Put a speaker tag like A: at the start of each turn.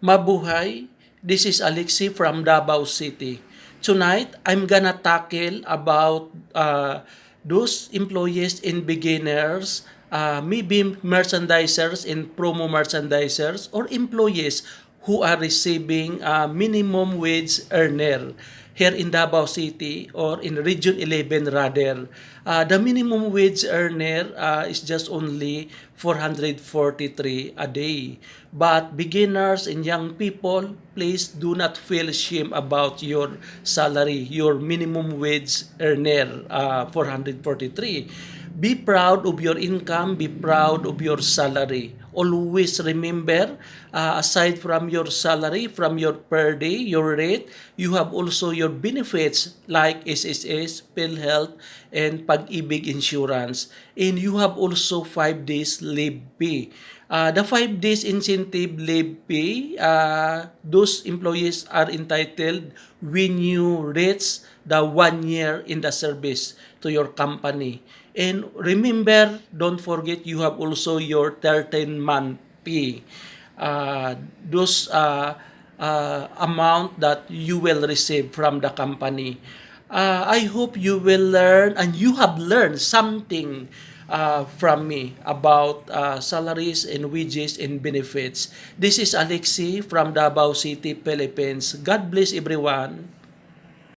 A: Mabuhay, this is Alexi from Davao City. Tonight, I'm gonna tackle about those employees and beginners, maybe merchandisers and promo merchandisers or employees who are receiving minimum wage earner here in Davao City or in Region 11 rather. The minimum wage earner is just only 443 a day. But beginners and young people, please do not feel shame about your salary, your minimum wage earner, 443. Be proud of your income, be proud of your salary. Always remember, aside from your salary, from your per day, your rate, you have also your benefits like SSS, PhilHealth, and Pag-ibig Insurance. And you have also 5 days leave pay. The 5 days incentive leave pay, those employees are entitled when you reach the 1 year in the service to your company. And remember, don't forget you have also your 13-month pay. Those amount that you will receive from the company. I hope you will learn and you have learned something from me about salaries and wages and benefits. This is Alexi from Davao City, Philippines. God bless everyone.